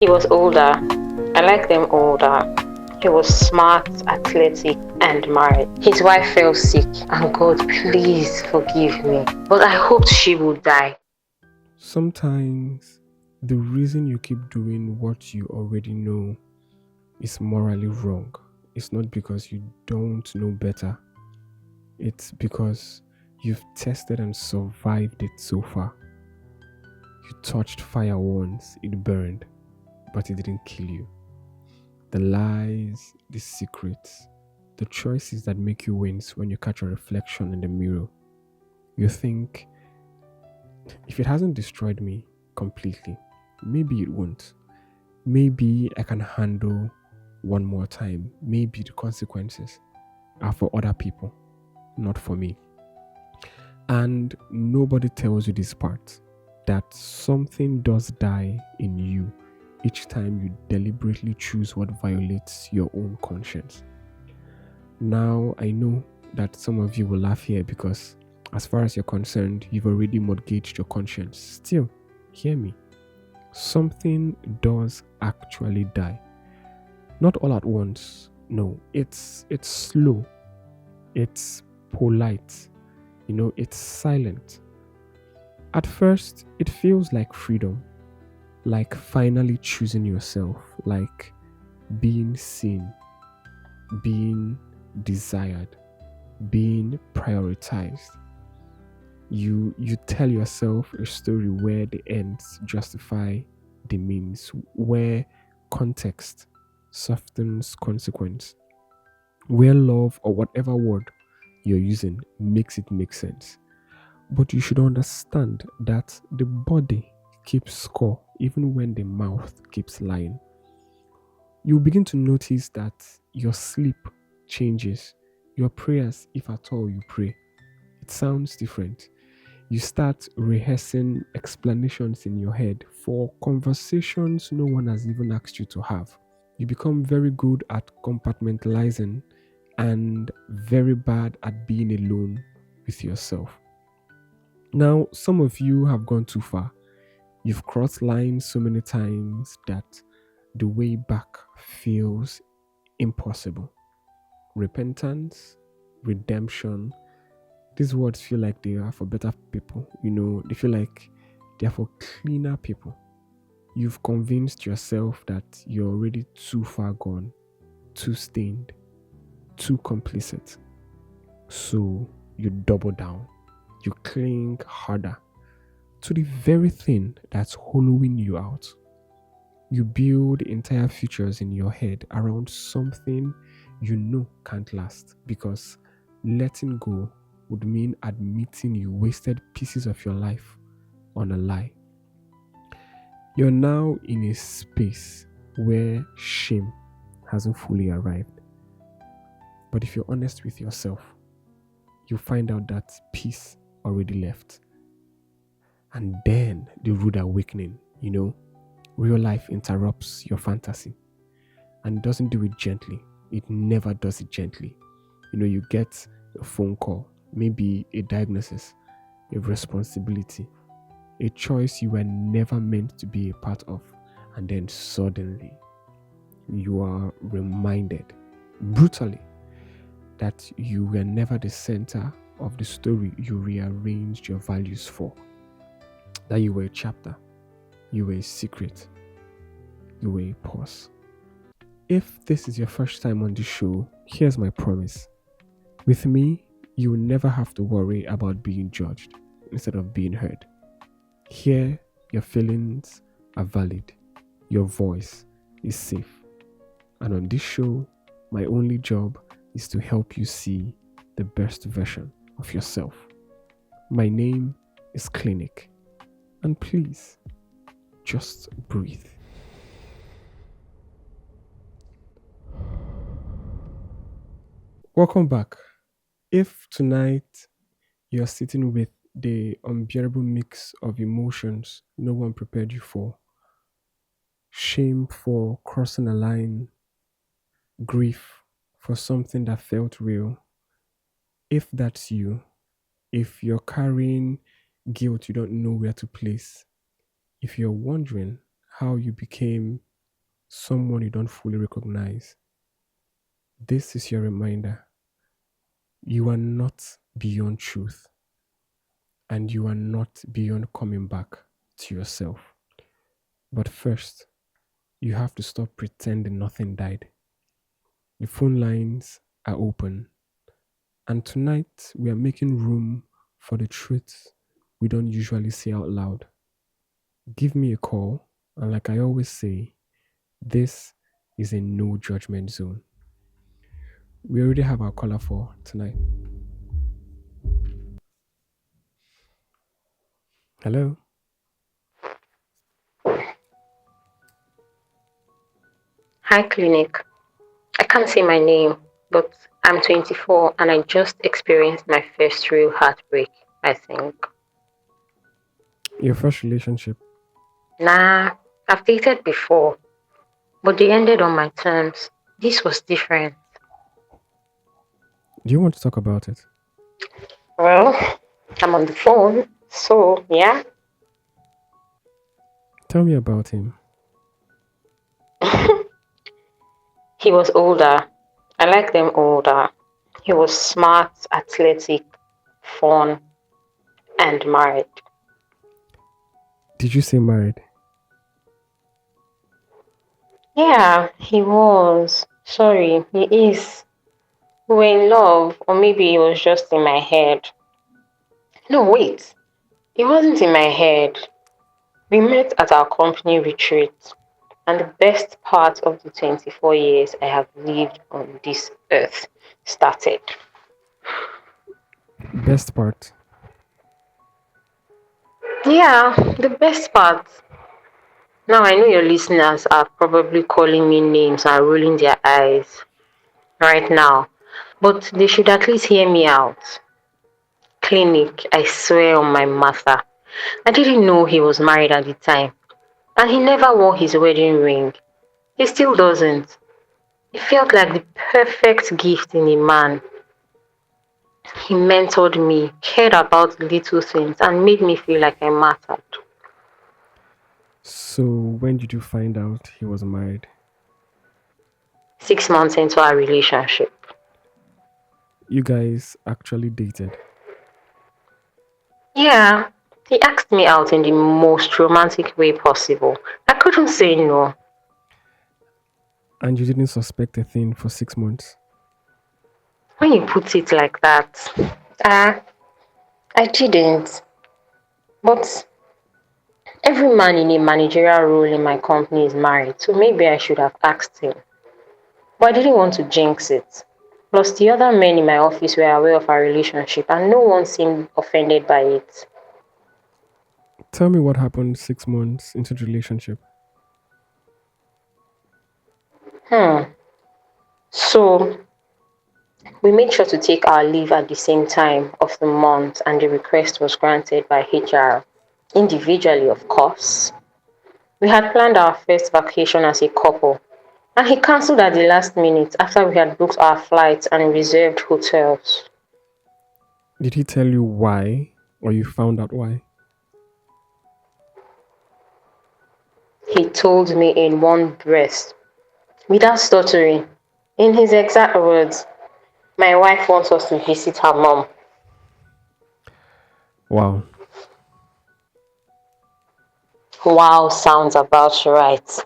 He was older. I like them older. He was smart, athletic, and married. His wife fell sick, and God, please forgive me. But I hoped she would die. Sometimes the reason you keep doing what you already know is morally wrong. It's not because you don't know better, it's because you've tested and survived it so far. You touched fire once, it burned, but it didn't kill you. The lies, the secrets, the choices that make you wince when you catch a reflection in the mirror. You think, if it hasn't destroyed me completely, maybe it won't. Maybe I can handle one more time. Maybe the consequences are for other people, not for me. And nobody tells you this part, that something does die in you each time you deliberately choose what violates your own conscience. Now, I know that some of you will laugh here because, as far as you're concerned, you've already mortgaged your conscience. Still, hear me. Something does actually die. Not all at once. No, it's slow. It's polite. It's silent. At first, it feels like freedom, like finally choosing yourself, like being seen, being desired, being prioritized. You tell yourself a story where the ends justify the means, where context softens consequence, where love or whatever word you're using makes it make sense. But you should understand that the body keeps score even when the mouth keeps lying. You begin to notice that your sleep changes, your prayers, if at all you pray, it sounds different. You start rehearsing explanations in your head for conversations no one has even asked you to have. You become very good at compartmentalizing and very bad at being alone with yourself. Now, some of you have gone too far. You've crossed lines so many times that the way back feels impossible. Repentance, redemption, these words feel like they are for better people. They feel like they are for cleaner people. You've convinced yourself that you're already too far gone, too stained, too complicit. So you double down. You cling harder to the very thing that's hollowing you out. You build entire futures in your head around something you know can't last, because letting go would mean admitting you wasted pieces of your life on a lie. You're now in a space where shame hasn't fully arrived. But if you're honest with yourself, you find out that peace already left. And then the rude awakening, real life interrupts your fantasy, and it doesn't do it gently. It never does it gently. You get a phone call, maybe a diagnosis, a responsibility, a choice you were never meant to be a part of, and then suddenly you are reminded brutally that you were never the center of the story you rearranged your values for. That you were a chapter, you were a secret, you were a pause. If this is your first time on the show, here's my promise. With me, you will never have to worry about being judged instead of being heard. Here, your feelings are valid, your voice is safe. And on this show, my only job is to help you see the best version of yourself. My name is Clinic. And please, just breathe. Welcome back. If tonight you're sitting with the unbearable mix of emotions no one prepared you for, shame for crossing a line, grief for something that felt real, if that's you, if you're carrying guilt you don't know where to place, if you're wondering how you became someone you don't fully recognize. This is your reminder. You are not beyond truth, and you are not beyond coming back to yourself. But first, you have to stop pretending nothing died. The phone lines are open, and tonight we are making room for the truths we don't usually say out loud. Give me a call, and like I always say, this is a no judgment zone. We already have our caller for tonight. Hello? Hi, Clinic. I can't say my name, but I'm 24 and I just experienced my first real heartbreak, I think. Your first relationship. Nah, I've dated before, but they ended on my terms. This was different. Do you want to talk about it? Well, I'm on the phone, so yeah. Tell me about him. He was older. I like them older. He was smart, athletic, fun, and married. Did you say married? Yeah, he was. Sorry, he is. We were in love, or maybe it was just in my head. No, wait. It wasn't in my head. We met at our company retreat, and the best part of the 24 years I have lived on this earth started. Best part. Yeah, the best part. Now I know your listeners are probably calling me names and rolling their eyes right now, but they should at least hear me out. Clinic, I swear on my mother. I didn't know he was married at the time, and he never wore his wedding ring. He still doesn't. It felt like the perfect gift in a man. He mentored me, cared about little things, and made me feel like I mattered. So, when did you find out he was married? 6 months into our relationship. You guys actually dated. Yeah, he asked me out in the most romantic way possible. I couldn't say no. And you didn't suspect a thing for 6 months. When you put it like that, ah, I didn't. But every man in a managerial role in my company is married, so maybe I should have asked him. But I didn't want to jinx it. Plus, the other men in my office were aware of our relationship, and no one seemed offended by it. Tell me what happened 6 months into the relationship. Hmm. So, we made sure to take our leave at the same time of the month, and the request was granted by HR. Individually, of course. We had planned our first vacation as a couple, and he cancelled at the last minute after we had booked our flights and reserved hotels. Did he tell you why, or you found out why? He told me in one breath, without stuttering, in his exact words, my wife wants us to visit her mom. Wow. Wow, sounds about right.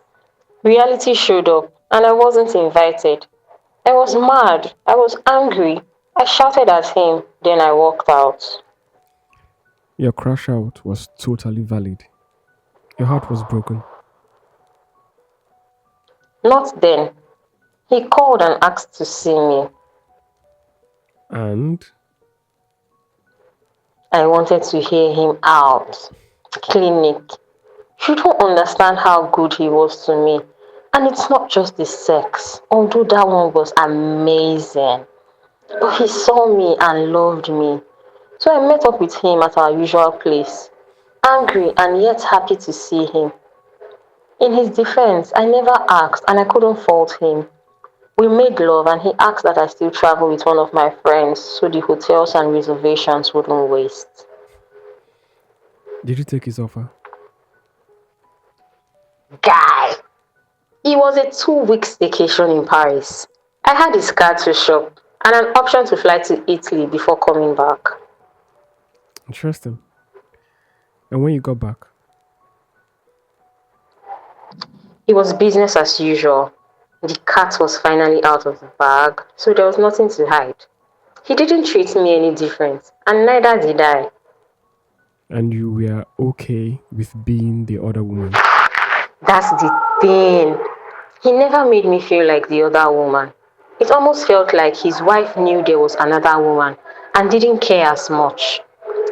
Reality showed up, and I wasn't invited. I was mad. I was angry. I shouted at him, then I walked out. Your crash out was totally valid. Your heart was broken. Not then. He called and asked to see me. And I wanted to hear him out. Clinic. You don't understand how good he was to me. And it's not just the sex, although that one was amazing. But he saw me and loved me. So I met up with him at our usual place, angry and yet happy to see him. In his defense, I never asked and I couldn't fault him. We made love and he asked that I still travel with one of my friends so the hotels and reservations wouldn't waste. did you take his offer? Guy! He He was a 2 week vacation in Paris. I had his card to shop and an option to fly to Italy before coming back. Interesting. And when you got back, It was business as usual. The cat was finally out of the bag, so there was nothing to hide. He didn't treat me any different, and neither did I. and you were okay with being the other woman. That's the thing. He never made me feel like the other woman. It almost felt like his wife knew there was another woman and didn't care as much.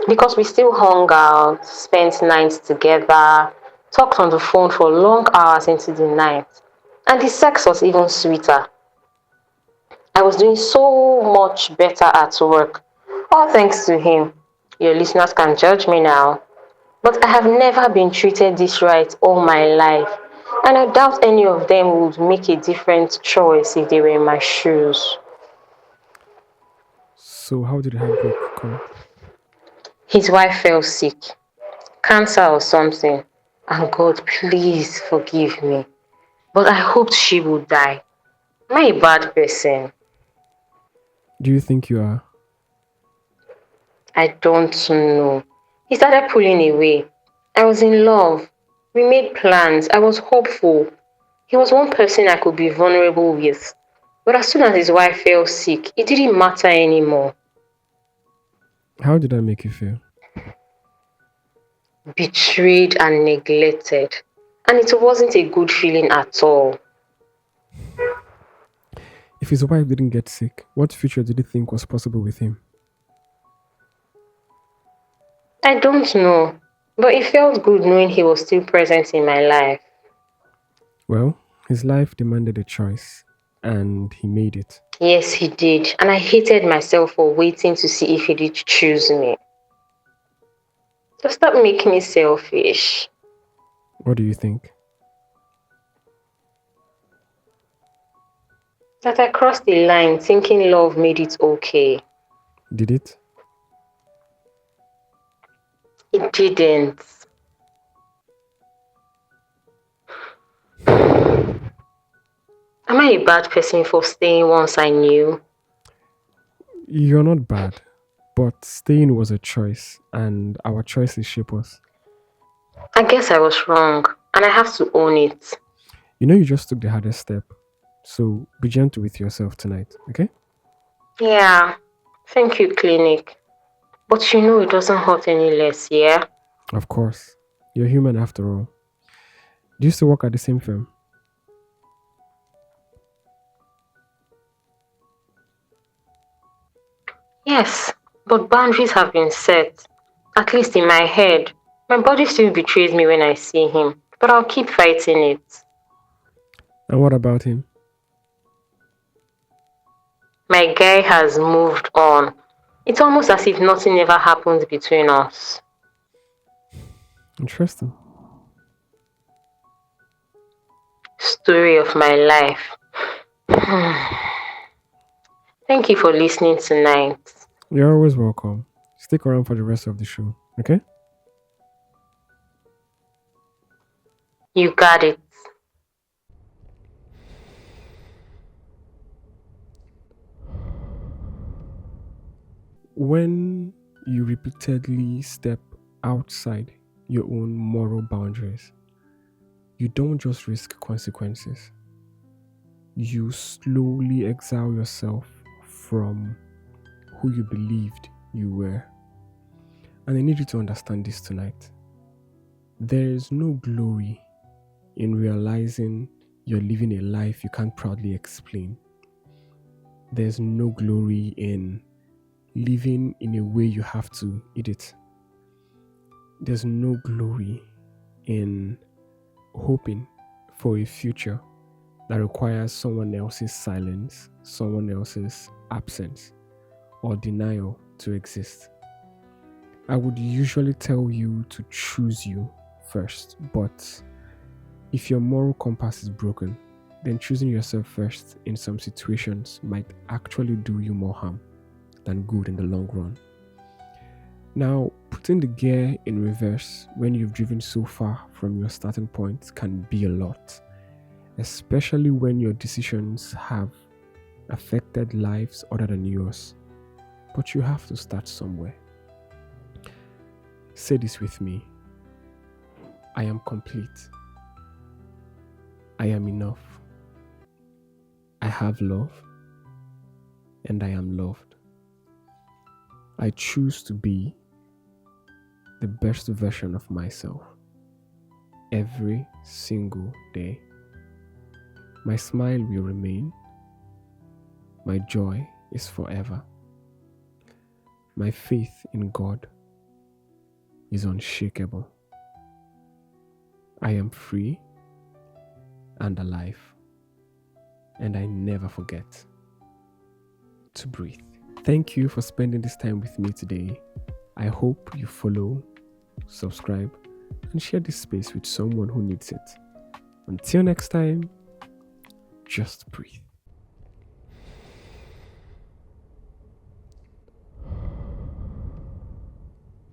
Because we still hung out, spent nights together, talked on the phone for long hours into the night. And the sex was even sweeter. I was doing so much better at work. All thanks to him. Your listeners can judge me now. But I have never been treated this right all my life. And I doubt any of them would make a different choice if they were in my shoes. So how did the heartbreak come? His wife fell sick, cancer or something. And God, please forgive me. But I hoped she would die. Am I a bad person? Do you think you are? I don't know. He started pulling away. I was in love. We made plans. I was hopeful. He was one person I could be vulnerable with. But as soon as his wife fell sick, it didn't matter anymore. How did that make you feel? Betrayed and neglected. And it wasn't a good feeling at all. If his wife didn't get sick, what future did he think was possible with him? I don't know. But it felt good knowing he was still present in my life. Well, his life demanded a choice, and he made it. Yes, he did. And I hated myself for waiting to see if he did choose me. Just stop making me selfish. What do you think? That I crossed the line thinking love made it okay. Did it? It didn't. Am I a bad person for staying once I knew? You're not bad, but staying was a choice, and our choices shape us. I guess I was wrong, and I have to own it. You know, you just took the hardest step, so be gentle with yourself tonight, okay? Yeah, thank you, clinic. But you know it doesn't hurt any less, yeah? Of course, you're human after all. Do you still work at the same firm? Yes, but boundaries have been set. At least in my head. My body still betrays me when I see him, but I'll keep fighting it. And what about him? My guy has moved on. It's almost as if nothing ever happened between us. Interesting. Story of my life. Thank you for listening tonight. You're always welcome. Stick around for the rest of the show, okay? You got it. When you repeatedly step outside your own moral boundaries, you don't just risk consequences, you slowly exile yourself from who you believed you were. And I need you to understand this tonight. There is no glory in realizing you're living a life you can't proudly explain. There's no glory in living in a way you have to eat it. There's no glory in hoping for a future that requires someone else's silence, someone else's absence, or denial to exist. I would usually tell you to choose you first, but if your moral compass is broken, then choosing yourself first in some situations might actually do you more harm than good in the long run. Now, putting the gear in reverse when you've driven so far from your starting point can be a lot. especially when your decisions have affected lives other than yours. But you have to start somewhere. Say this with me: I am complete. I am enough. I have love. And I am loved. I choose to be the best version of myself every single day. My smile will remain. My joy is forever. My faith in God is unshakable. I am free and alive, and I never forget to breathe. Thank you for spending this time with me today. I hope you follow, subscribe, and share this space with someone who needs it. Until next time, just breathe.